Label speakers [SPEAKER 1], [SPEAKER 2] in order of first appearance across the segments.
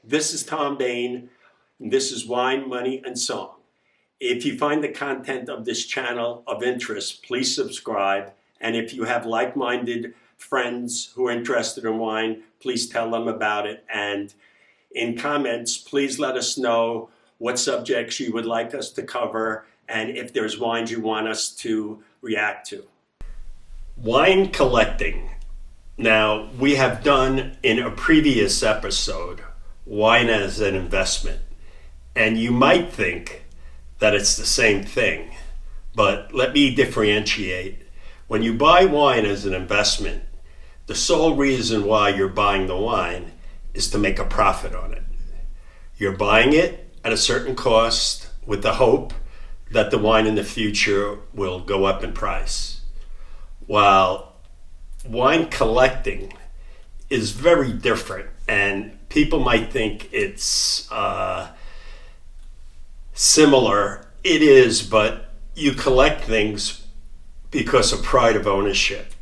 [SPEAKER 1] This is Tom Bain. This is Wine, Money, and Song. If you find the content of this channel of interest, please subscribe. And if you have like-minded friends who are interested in wine, please tell them about it. And in comments, please let us know what subjects you would like us to cover and if there's wines you want us to react to. Wine collecting. Now, we have done in a previous episode wine as an investment. And you might think that it's the same thing, but let me differentiate. When you buy wine as an investment, the sole reason why you're buying the wine is to make a profit on it. You're buying it at a certain cost with the hope that the wine in the future will go up in price. While wine collecting is very different, and people might think it's similar. It is, but you collect things because of pride of ownership,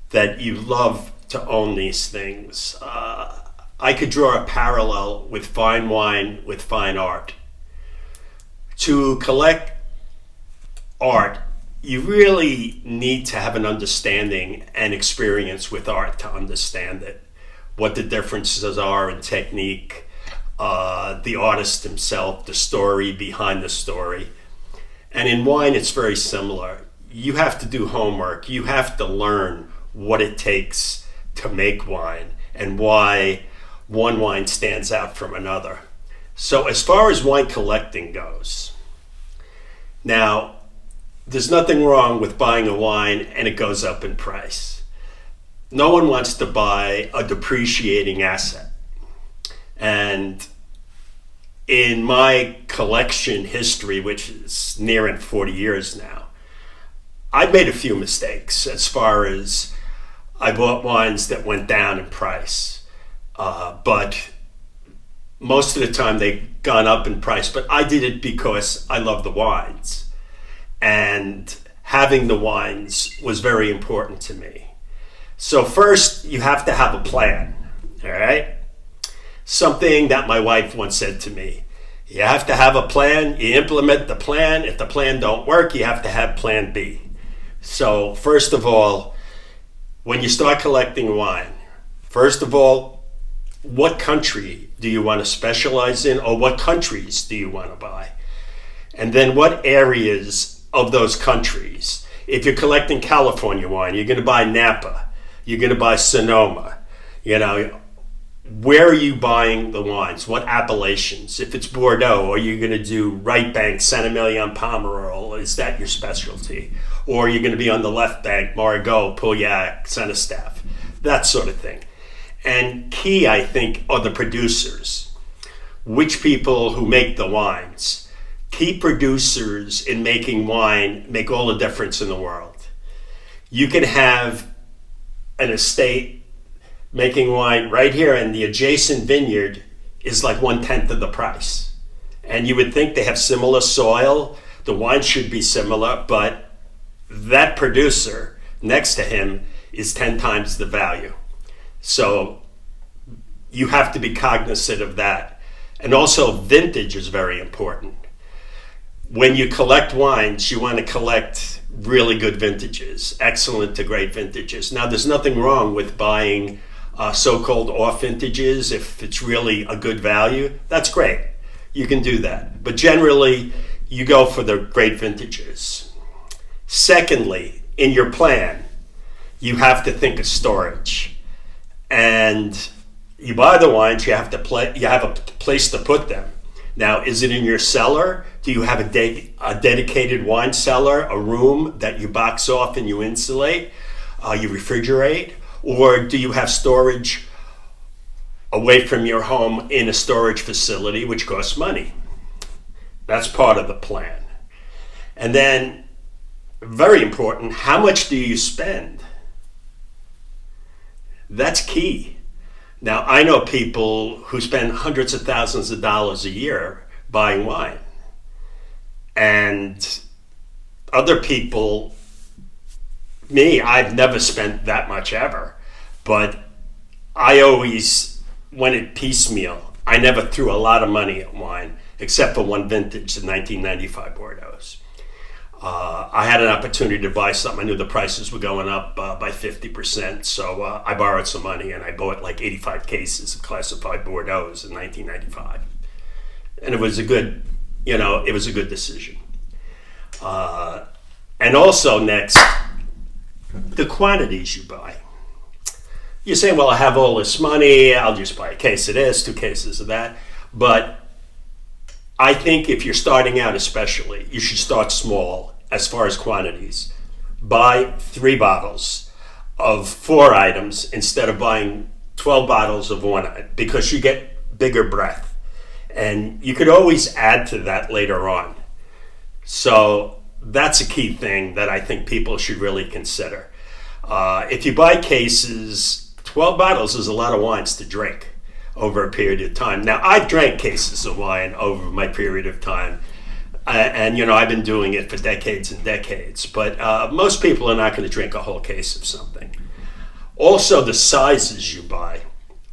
[SPEAKER 1] that you love to own these things. I could draw a parallel with fine wine, with fine art. To collect art, you really need to have an understanding and experience with art to understand it, what the differences are in technique, the artist himself, the story behind the story. And in wine, it's very similar. You have to do homework. You have to learn what it takes to make wine and why one wine stands out from another. So as far as wine collecting goes, now, there's nothing wrong with buying a wine and it goes up in price. No one wants to buy a depreciating asset. And in my collection history, which is nearing 40 years now, I've made a few mistakes as far as I bought wines that went down in price. But most of the time they've gone up in price. But I did it because I love the wines. And having the wines was very important to me. So first, you have to have a plan, all right? Something that my wife once said to me, you have to have a plan, you implement the plan. If the plan don't work, you have to have plan B. So first of all, when you start collecting wine, first of all, what country do you want to specialize in, or what countries do you want to buy? And then what areas of those countries? If you're collecting California wine, you're going to buy Napa, you're going to buy Sonoma. Where are you buying the wines? What appellations? If it's Bordeaux, are you going to do Right Bank, Saint-Emilion, Pomerol? Is that your specialty? Or are you going to be on the left bank, Margaux, Pauillac, Saint-Estèphe? That sort of thing. And key, I think, are the producers. Which people who make the wines? Key producers in making wine make all the difference in the world. You can have an estate making wine right here, and the adjacent vineyard is like 1/10 of the price. And you would think they have similar soil, the wine should be similar, but that producer next to him is 10 times the value. So you have to be cognizant of that. And also vintage is very important. When you collect wines, you want to collect really good vintages, excellent to great vintages. Now, there's nothing wrong with buying so-called off vintages. If it's really a good value, that's great. You can do that. But generally, you go for the great vintages. Secondly, in your plan, you have to think of storage. And you buy the wines, you have a place to put them. Now, is it in your cellar? Do you have a dedicated wine cellar, a room that you box off and you insulate, you refrigerate? Or do you have storage away from your home in a storage facility, which costs money? That's part of the plan. And then, very important, how much do you spend? That's key. Now, I know people who spend hundreds of thousands of dollars a year buying wine. And other people, me, I've never spent that much ever. But I always went it piecemeal. I I never threw a lot of money at wine, except for one vintage, the 1995 Bordeaux's. I had an opportunity to buy something. I knew the prices were going up by 50%, so I borrowed some money and I bought like 85 cases of classified Bordeaux's in 1995, and it was a good, it was a good decision. And also next, the quantities you buy. You're saying, well, I have all this money, I'll just buy a case of this, 2 cases of that, but I think if you're starting out especially, you should start small as far as quantities. Buy 3 bottles of 4 items instead of buying 12 bottles of one, because you get bigger breadth. And you could always add to that later on. So that's a key thing that I think people should really consider. If you buy cases, 12 bottles is a lot of wines to drink over a period of time. Now, I've drank cases of wine over my period of time, and I've been doing it for decades and decades, but most people are not going to drink a whole case of something. Also, the sizes you buy.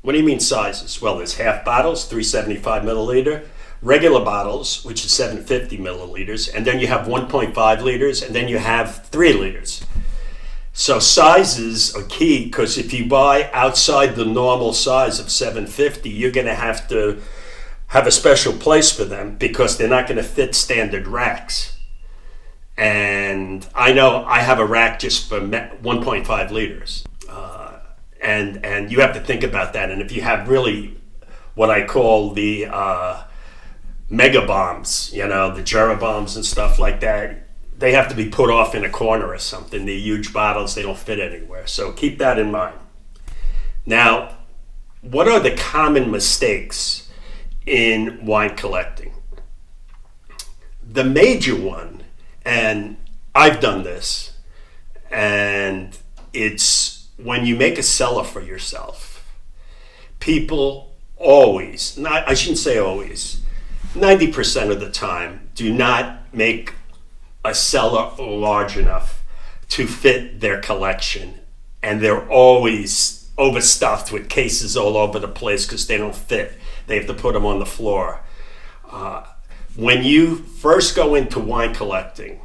[SPEAKER 1] What do you mean sizes? Well, there's half bottles, 375 milliliter, regular bottles, which is 750 milliliters, and then you have 1.5 liters, and then you have 3 liters. So sizes are key, because if you buy outside the normal size of 750, you're going to have a special place for them, because they're not going to fit standard racks. And I know I have a rack just for 1.5 liters. And you have to think about that. And if you have really what I call the mega bombs, the Jera bombs and stuff like that, they have to be put off in a corner or something. They're huge bottles, they don't fit anywhere. So keep that in mind. Now, what are the common mistakes in wine collecting? The major one, and I've done this, and it's when you make a cellar for yourself. People always, I shouldn't say always, 90% of the time do not make a cellar large enough to fit their collection, and they're always overstuffed with cases all over the place because they don't fit. They have to put them on the floor. When you first go into wine collecting,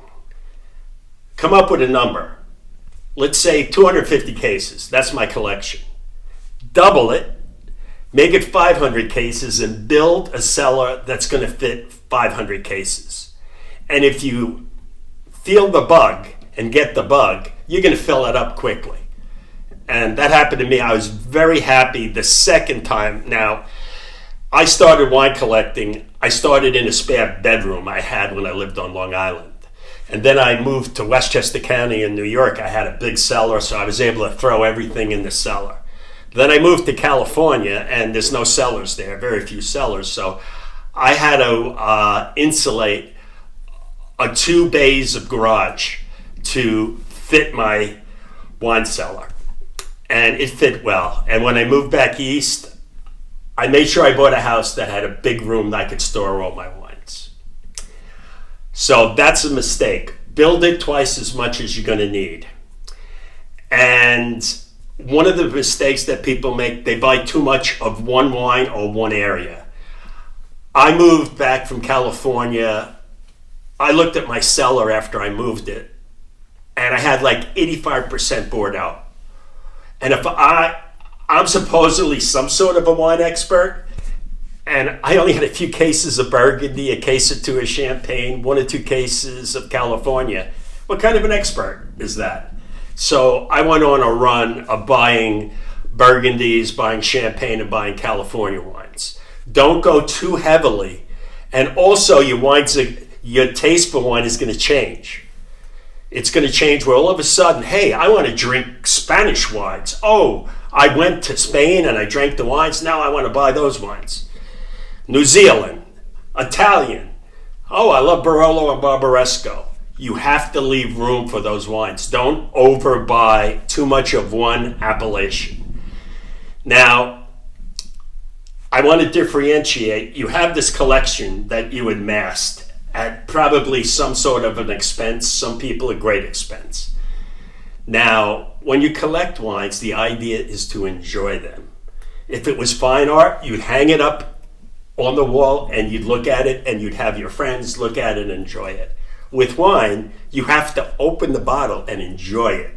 [SPEAKER 1] come up with a number. Let's say 250 cases. That's my collection. Double it, make it 500 cases, and build a cellar that's going to fit 500 cases. And if you feel the bug and get the bug, you're going to fill it up quickly. And that happened to me. I was very happy the second time. Now, I started wine collecting. I started in a spare bedroom I had when I lived on Long Island. And then I moved to Westchester County in New York. I had a big cellar, so I was able to throw everything in the cellar. Then I moved to California, and there's no cellars there, very few cellars. So I had to insulate 2 bays of garage to fit my wine cellar. And it fit well. And when I moved back east, I made sure I bought a house that had a big room that I could store all my wines. So that's a mistake. Build it twice as much as you're going to need. And one of the mistakes that people make, they buy too much of one wine or one area. I moved back from California. I looked at my cellar after I moved it, and I had like 85% Bordeaux. And if I'm supposedly some sort of a wine expert, and I only had a few cases of Burgundy, a case or 2 of Champagne, 1 or 2 cases of California. What kind of an expert is that? So I went on a run of buying Burgundies, buying Champagne, and buying California wines. Don't go too heavily. And also your taste for wine is going to change. It's going to change where all of a sudden, hey, I want to drink Spanish wines. Oh, I went to Spain and I drank the wines. Now I want to buy those wines. New Zealand, Italian. Oh, I love Barolo and Barbaresco. You have to leave room for those wines. Don't overbuy too much of one appellation. Now, I want to differentiate. You have this collection that you amassed at probably some sort of an expense, some people a great expense. Now, when you collect wines, the idea is to enjoy them. If it was fine art, you'd hang it up on the wall and you'd look at it and you'd have your friends look at it and enjoy it. With wine, you have to open the bottle and enjoy it.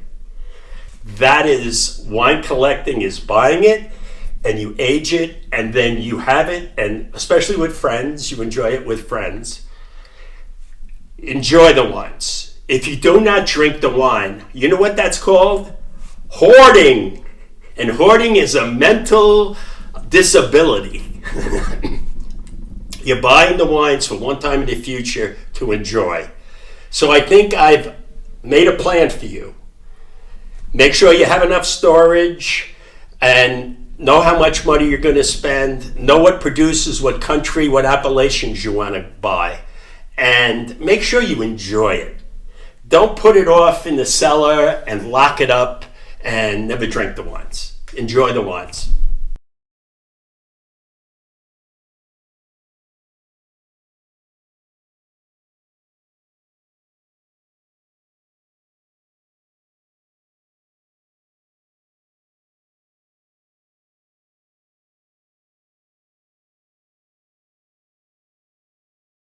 [SPEAKER 1] That is, wine collecting is buying it and you age it and then you have it, and especially with friends, you enjoy it with friends. Enjoy the wines. If you do not drink the wine, you know what that's called? Hoarding. And hoarding is a mental disability. You're buying the wines for one time in the future to enjoy. So I think I've made a plan for you. Make sure you have enough storage and know how much money you're going to spend. Know what producers, what country, what appellations you want to buy. And make sure you enjoy it. Don't put it off in the cellar and lock it up and never drink the wines. Enjoy the wines.